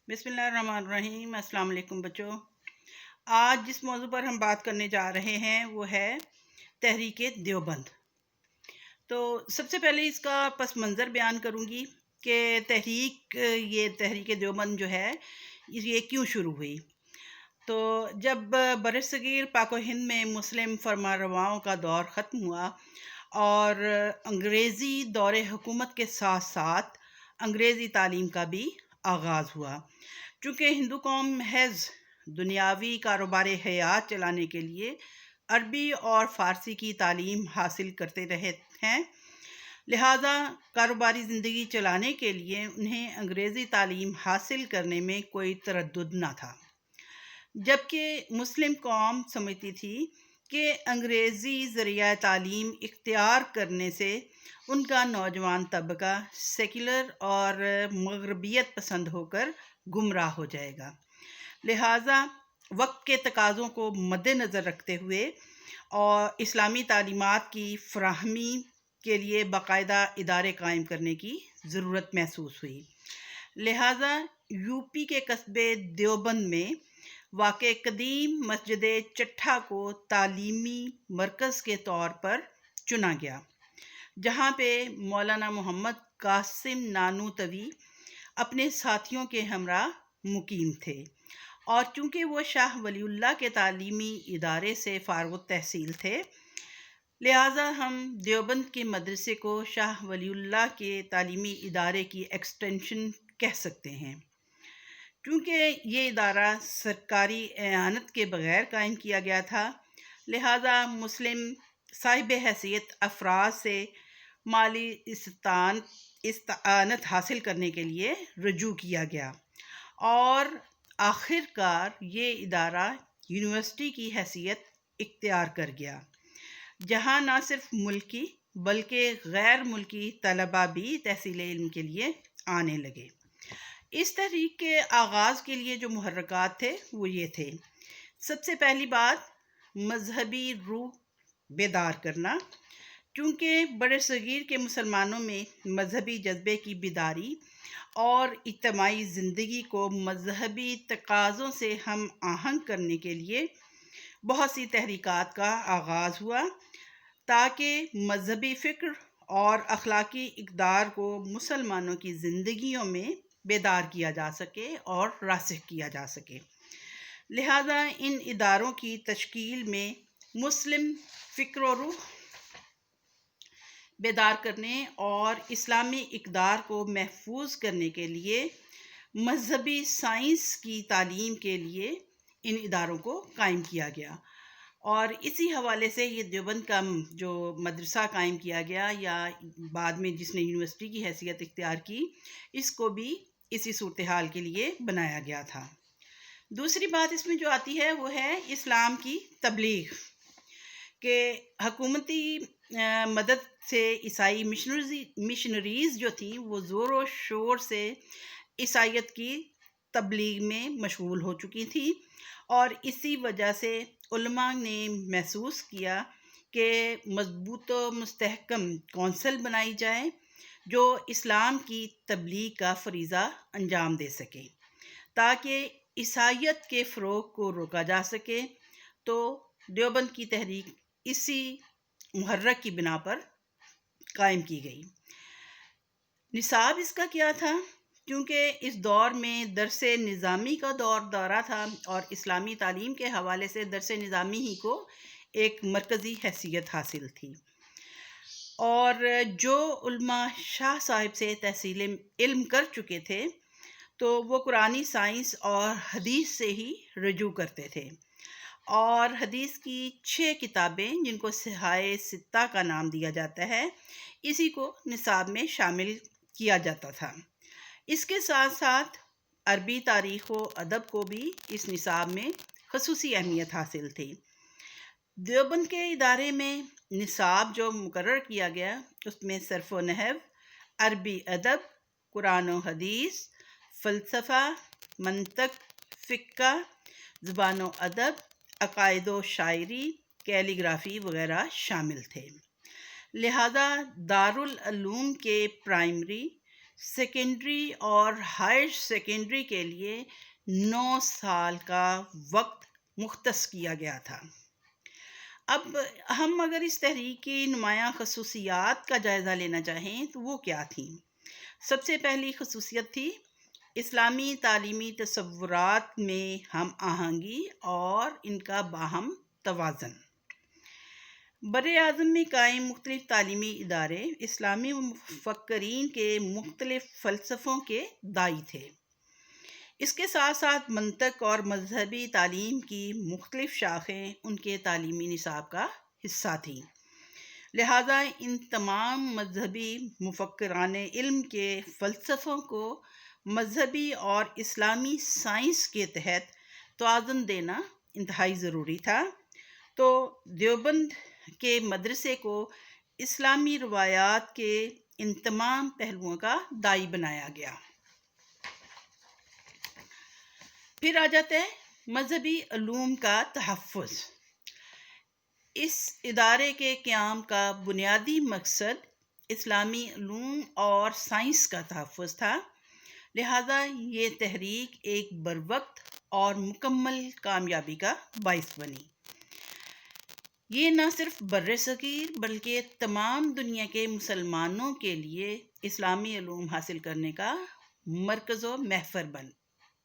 بسم اللہ الرحمن الرحیم۔ السلام علیکم بچوں۔ آج جس موضوع پر ہم بات کرنے جا رہے ہیں وہ ہے تحریک دیوبند۔ تو سب سے پہلے اس کا پس منظر بیان کروں گی کہ تحریک دیوبند جو ہے یہ کیوں شروع ہوئی۔ تو جب برصغیر پاک و ہند میں مسلم فرمانرواؤں کا دور ختم ہوا اور انگریزی دور حکومت کے ساتھ ساتھ انگریزی تعلیم کا بھی آغاز ہوا، چونکہ ہندو قوم محض دنیاوی کاروبار حیات چلانے کے لیے عربی اور فارسی کی تعلیم حاصل کرتے رہے ہیں، لہذا کاروباری زندگی چلانے کے لیے انہیں انگریزی تعلیم حاصل کرنے میں کوئی تردد نہ تھا، جبکہ مسلم قوم سمجھتی تھی کہ انگریزی ذریعہ تعلیم اختیار کرنے سے ان کا نوجوان طبقہ سیکولر اور مغربیت پسند ہو کر گمراہ ہو جائے گا، لہٰذا وقت کے تقاضوں کو مد نظر رکھتے ہوئے اور اسلامی تعلیمات کی فراہمی کے لیے باقاعدہ ادارے قائم کرنے کی ضرورت محسوس ہوئی، لہٰذا یو پی کے قصبے دیوبند میں واقع قدیم مسجد چٹھا کو تعلیمی مرکز کے طور پر چنا گیا، جہاں پہ مولانا محمد قاسم نانوتوی اپنے ساتھیوں کے ہمراہ مقیم تھے، اور چونکہ وہ شاہ ولی اللہ کے تعلیمی ادارے سے فارغ التحصیل تھے، لہٰذا ہم دیوبند کے مدرسے کو شاہ ولی اللہ کے تعلیمی ادارے کی ایکسٹینشن کہہ سکتے ہیں۔ چونکہ یہ ادارہ سرکاری اعانت کے بغیر قائم کیا گیا تھا، لہٰذا مسلم صاحب حیثیت افراد سے مالی استعانت حاصل کرنے کے لیے رجوع کیا گیا، اور آخر کار یہ ادارہ یونیورسٹی کی حیثیت اختیار کر گیا، جہاں نہ صرف ملکی بلکہ غیر ملکی طلباء بھی تحصیل علم کے لیے آنے لگے۔ اس تحریک کے آغاز کے لیے جو محرکات تھے وہ یہ تھے: سب سے پہلی بات مذہبی روح بیدار کرنا، چونکہ بر صغیر کے مسلمانوں میں مذہبی جذبے کی بیداری اور اجتماعی زندگی کو مذہبی تقاضوں سے ہم آہنگ کرنے کے لیے بہت سی تحریکات کا آغاز ہوا، تاکہ مذہبی فکر اور اخلاقی اقدار کو مسلمانوں کی زندگیوں میں بیدار کیا جا سکے اور راسخ کیا جا سکے، لہذا ان اداروں کی تشکیل میں مسلم فکر و روح بیدار کرنے اور اسلامی اقدار کو محفوظ کرنے کے لیے مذہبی سائنس کی تعلیم کے لیے ان اداروں کو قائم کیا گیا، اور اسی حوالے سے یہ دیوبند کا جو مدرسہ قائم کیا گیا یا بعد میں جس نے یونیورسٹی کی حیثیت اختیار کی، اس کو بھی اسی صورتحال کے لیے بنایا گیا تھا۔ دوسری بات اس میں جو آتی ہے وہ ہے اسلام کی تبلیغ، کہ حکومتی مدد سے عیسائی مشنریز جو تھیں وہ زور و شور سے عیسائیت کی تبلیغ میں مشغول ہو چکی تھیں، اور اسی وجہ سے علماء نے محسوس کیا کہ مضبوط و مستحکم کونسل بنائی جائے جو اسلام کی تبلیغ کا فریضہ انجام دے سکے، تاکہ عیسائیت کے فروغ کو روکا جا سکے۔ تو دیوبند کی تحریک اسی محرک کی بنا پر قائم کی گئی۔ نصاب اس کا کیا تھا؟ کیونکہ اس دور میں درس نظامی کا دورہ تھا، اور اسلامی تعلیم کے حوالے سے درس نظامی ہی کو ایک مرکزی حیثیت حاصل تھی، اور جو علماء شاہ صاحب سے تحصیل علم کر چکے تھے تو وہ قرآنی سائنس اور حدیث سے ہی رجوع کرتے تھے، اور حدیث کی 6 کتابیں جن کو صحائح ستہ کا نام دیا جاتا ہے، اسی کو نصاب میں شامل کیا جاتا تھا۔ اس کے ساتھ ساتھ عربی تاریخ و ادب کو بھی اس نصاب میں خصوصی اہمیت حاصل تھی۔ دیوبند کے ادارے میں نصاب جو مقرر کیا گیا اس میں صرف و نحو، عربی ادب، قرآن و حدیث، فلسفہ، منطق، فقہ، زبان و ادب، عقائد و شاعری، کیلی گرافی وغیرہ شامل تھے، لہذا دارالعلوم کے پرائمری، سیکنڈری اور ہائر سیکنڈری کے لیے 9 سال کا وقت مختص کیا گیا تھا۔ اب ہم اگر اس تحریک کی نمایاں خصوصیات کا جائزہ لینا چاہیں تو وہ کیا تھیں؟ سب سے پہلی خصوصیت تھی اسلامی تعلیمی تصورات میں ہم آہنگی اور ان کا باہم توازن۔ بر اعظم میں قائم مختلف تعلیمی ادارے اسلامی مفکرین کے مختلف فلسفوں کے داعی تھے۔ اس کے ساتھ ساتھ منطق اور مذہبی تعلیم کی مختلف شاخیں ان کے تعلیمی نصاب کا حصہ تھیں۔ لہذا ان تمام مذہبی مفکران علم کے فلسفوں کو مذہبی اور اسلامی سائنس کے تحت توازن دینا انتہائی ضروری تھا۔ تو دیوبند کے مدرسے کو اسلامی روایات کے ان تمام پہلوؤں کا داعی بنایا گیا۔ پھر آ جاتا ہے مذہبی علوم کا تحفظ۔ اس ادارے کے قیام کا بنیادی مقصد اسلامی علوم اور سائنس کا تحفظ تھا، لہذا یہ تحریک ایک بروقت اور مکمل کامیابی کا باعث بنی۔ یہ نہ صرف بر صغیر بلکہ تمام دنیا کے مسلمانوں کے لیے اسلامی علوم حاصل کرنے کا مرکز و محور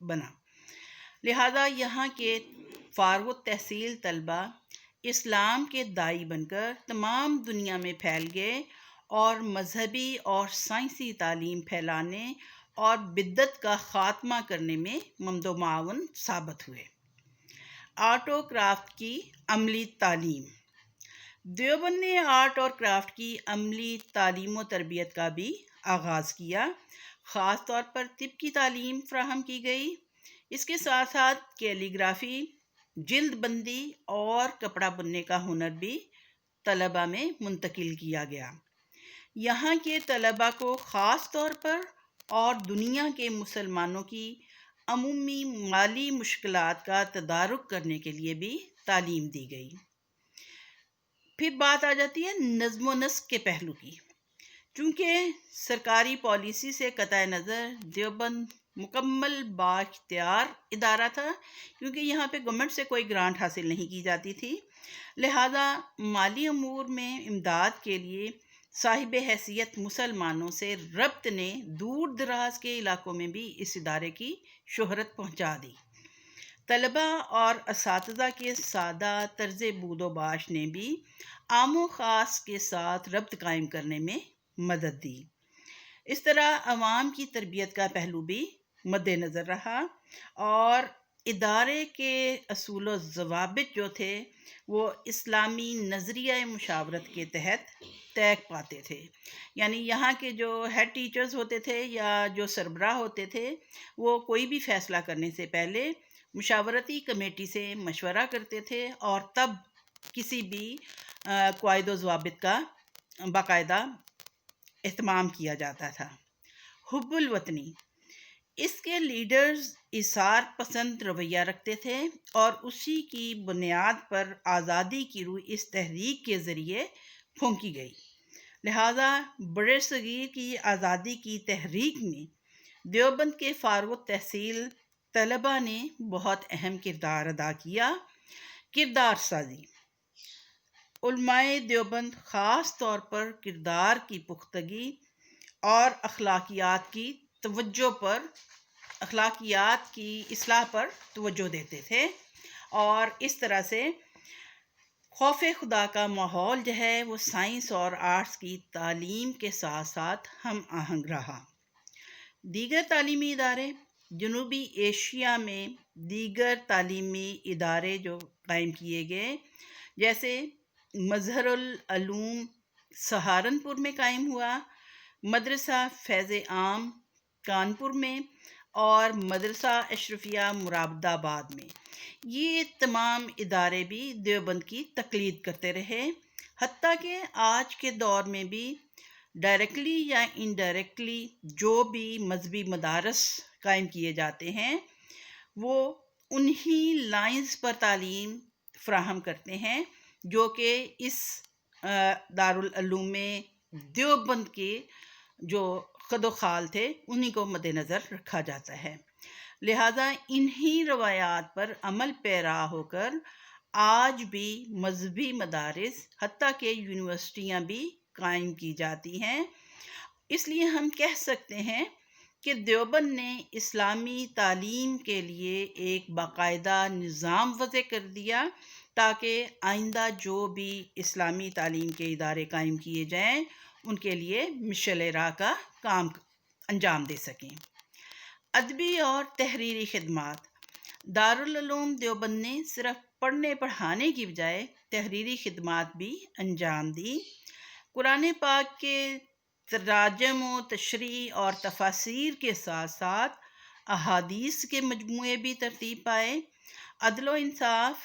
بنا، لہذا یہاں کے فارغ التحصیل طلباء اسلام کے داعی بن کر تمام دنیا میں پھیل گئے اور مذہبی اور سائنسی تعلیم پھیلانے اور بدعت کا خاتمہ کرنے میں ممد و معاون ثابت ہوئے۔ آرٹ و کرافٹ کی عملی تعلیم۔ دیوبند نے آرٹ اور کرافٹ کی عملی تعلیم و تربیت کا بھی آغاز کیا۔ خاص طور پر طب کی تعلیم فراہم کی گئی۔ اس کے ساتھ ساتھ کیلی گرافی، جلد بندی اور کپڑا بننے کا ہنر بھی طلباء میں منتقل کیا گیا۔ یہاں کے طلباء کو خاص طور پر اور دنیا کے مسلمانوں کی عمومی مالی مشکلات کا تدارک کرنے کے لیے بھی تعلیم دی گئی۔ پھر بات آ جاتی ہے نظم و نسق کے پہلو کی۔ چونکہ سرکاری پالیسی سے قطع نظر دیوبند مکمل بااختیار ادارہ تھا، کیونکہ یہاں پہ گورنمنٹ سے کوئی گرانٹ حاصل نہیں کی جاتی تھی، لہذا مالی امور میں امداد کے لیے صاحب حیثیت مسلمانوں سے ربط نے دور دراز کے علاقوں میں بھی اس ادارے کی شہرت پہنچا دی۔ طلباء اور اساتذہ کے سادہ طرز بود و باش نے بھی عام و خاص کے ساتھ ربط قائم کرنے میں مدد دی۔ اس طرح عوام کی تربیت کا پہلو بھی مد نظر رہا اور ادارے کے اصول و ضوابط جو تھے وہ اسلامی نظریہ مشاورت کے تحت طے پاتے تھے، یعنی یہاں کے جو ہیڈ ٹیچرز ہوتے تھے یا جو سربراہ ہوتے تھے وہ کوئی بھی فیصلہ کرنے سے پہلے مشاورتی کمیٹی سے مشورہ کرتے تھے اور تب کسی بھی قواعد و ضوابط کا باقاعدہ اہتمام کیا جاتا تھا۔ حب الوطنی۔ اس کے لیڈرز ایثار پسند رویہ رکھتے تھے اور اسی کی بنیاد پر آزادی کی روح اس تحریک کے ذریعے پھونکی گئی، لہذا بر صغیر کی آزادی کی تحریک میں دیوبند کے فارغ التحصیل طلباء نے بہت اہم کردار ادا کیا۔ کردار سازی۔ علماء دیوبند خاص طور پر کردار کی پختگی اور اخلاقیات کی اصلاح پر توجہ دیتے تھے، اور اس طرح سے خوف خدا کا ماحول جو ہے وہ سائنس اور آرٹس کی تعلیم کے ساتھ ساتھ ہم آہنگ رہا۔ دیگر تعلیمی ادارے۔ جنوبی ایشیا میں دیگر تعلیمی ادارے جو قائم کیے گئے، جیسے مظہر العلوم سہارنپور میں قائم ہوا، مدرسہ فیض عام کانپور میں اور مدرسہ اشرفیہ مراد آباد میں، یہ تمام ادارے بھی دیوبند کی تقلید کرتے رہے، حتیٰ کہ آج کے دور میں بھی ڈائریکٹلی یا انڈائریکٹلی جو بھی مذہبی مدارس قائم کیے جاتے ہیں وہ انہی لائنز پر تعلیم فراہم کرتے ہیں جو کہ اس دارالعلوم دیوبند کے جو خد و خال تھے انہی کو مد نظر رکھا جاتا ہے۔ لہٰذا انہی روایات پر عمل پیرا ہو کر آج بھی مذہبی مدارس حتیٰ کہ یونیورسٹیاں بھی قائم کی جاتی ہیں۔ اس لیے ہم کہہ سکتے ہیں کہ دیوبند نے اسلامی تعلیم کے لیے ایک باقاعدہ نظام وضع کر دیا تاکہ آئندہ جو بھی اسلامی تعلیم کے ادارے قائم کیے جائیں ان کے لیے مشعل راہ کا کام انجام دے سکیں۔ ادبی اور تحریری خدمات۔ دارالعلوم دیوبند نے صرف پڑھنے پڑھانے کی بجائے تحریری خدمات بھی انجام دی۔ قرآن پاک کے تراجم و تشریح اور تفاسیر کے ساتھ ساتھ احادیث کے مجموعے بھی ترتیب پائے۔ عدل و انصاف،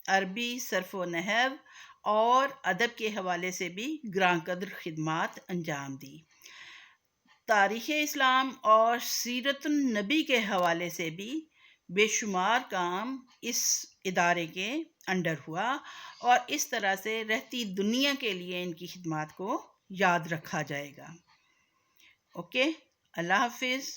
عربی، صرف و نحو اور ادب کے حوالے سے بھی گراں قدر خدمات انجام دی۔ تاریخ اسلام اور سیرت النبی کے حوالے سے بھی بے شمار کام اس ادارے کے انڈر ہوا اور اس طرح سے رہتی دنیا کے لیے ان کی خدمات کو یاد رکھا جائے گا۔ اوکے، اللہ حافظ۔